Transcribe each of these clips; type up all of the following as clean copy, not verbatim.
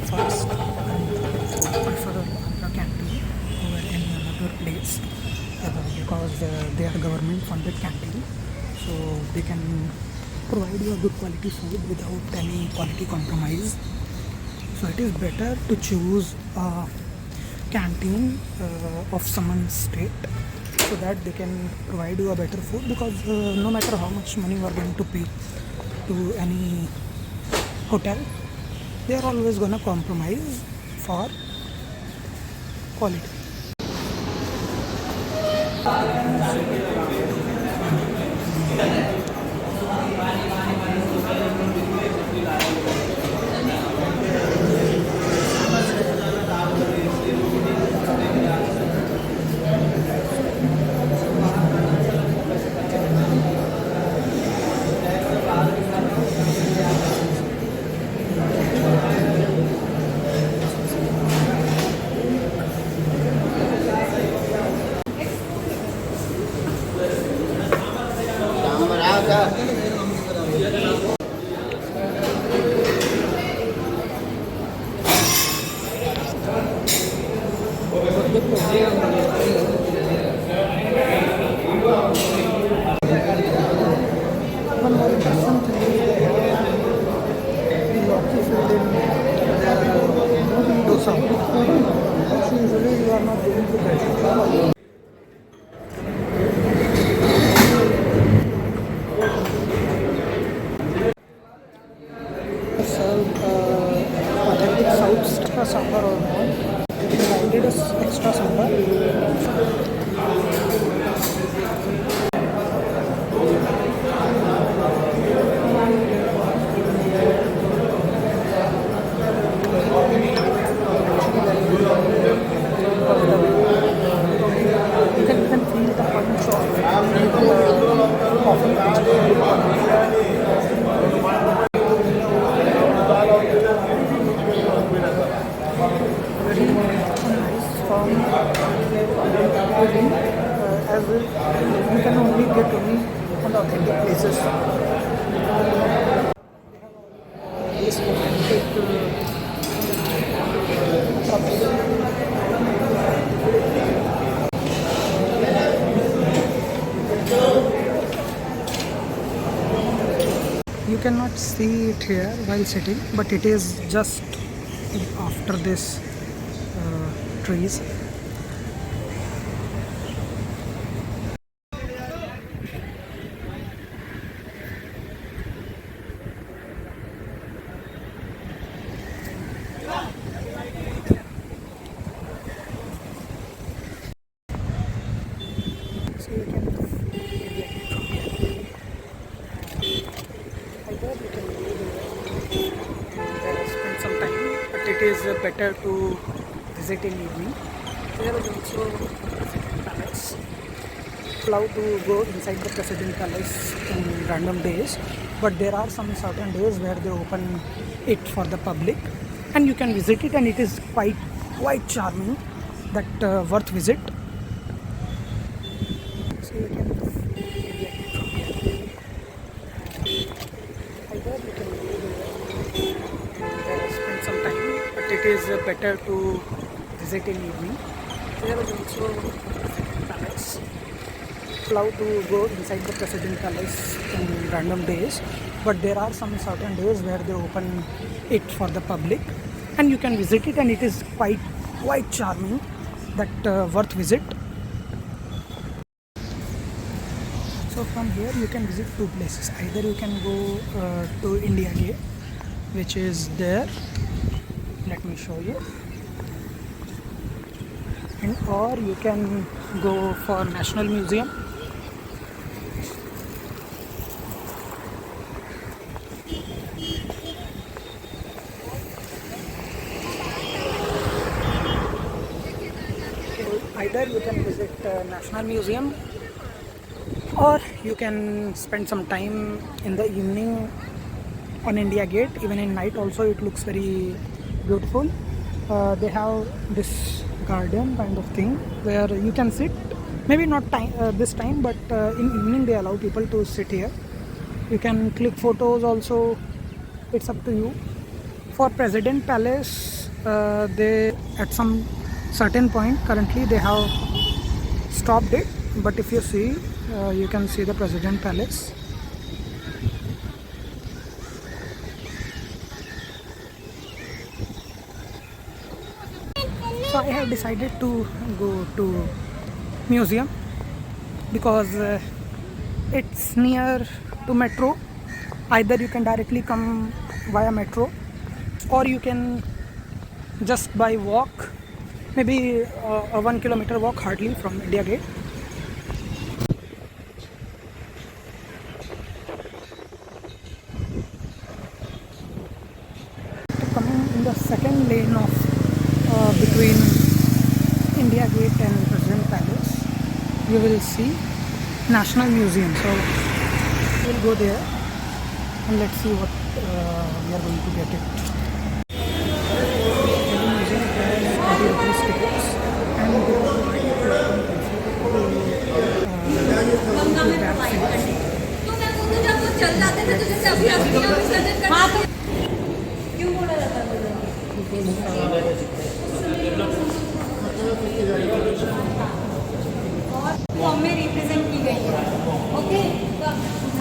breakfast and prefer a canteen over any another place because they are government funded canteen, so they can provide you a good quality food without any quality compromise. So it is better to choose a canteen of someone's state so that they can provide you a better food, because no matter how much money you are going to pay to any hotel, they are always gonna compromise for quality. One more interesting thing is they have Loki filled in the dosa. So usually you are not going to get it. Serve authentic South sambar or not. I did a extra sambar. You can feel the punch of coffee. Very nice firm feeling, as you can only get only on the authentic places. This authentic you cannot see it here while sitting, but it is just after this trees. So you can either you can go there and spend some time, but it is better to visit in evening. There is also President Palace. Allowed to go inside the President Palace in random days, but there are some certain days where they open it for the public, and you can visit it, and it is quite charming, that worth visit. So you can either you can go there and spend some time, but it is better to visit in evening. There is also President Palace. Allowed to go inside the President Palace in random days, but there are some certain days where they open it for the public, and you can visit it, and it is quite charming, that worth visit. So from here you can visit two places. Either you can go to India Gate, which is there. Let me show you. And or you can go for National Museum. Either you can visit National Museum, or you can spend some time in the evening on India Gate. Even in night also it looks very beautiful. They have this garden kind of thing where you can sit, maybe not this time, but in evening they allow people to sit here. You can click photos also, it's up to you. For President Palace, they at some certain point currently they have stopped it, but if you see, you can see the President Palace. So I have decided to go to museum because it's near to metro. Either you can directly come via metro, or you can just by walk, maybe a 1 kilometer walk hardly from India Gate. Coming in the second lane of between India Gate and President Palace, you will see National Museum. So we'll go there and let's see what we are going to get it. The museum has 20 rupees tickets and they form में represent की गई है। Okay, तो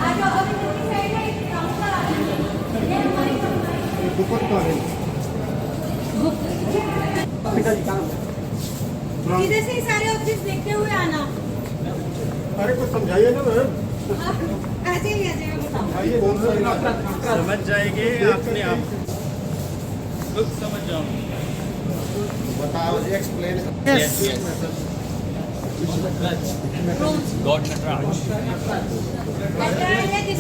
आ जाओ अभी दूसरी side में एक काउंटर आ रही है। ये हमारी सीधे से ही सारे ऑब्जेक्ट्स देखते हुए आना। अरे कुछ समझाइए ना मैम। ऐसे ही बताओ। समझ जाएंगे अपने आप खुद समझ जाओ। बताओ एक्सप्लेन। yes. गॉड नटराज। ऐसा है ये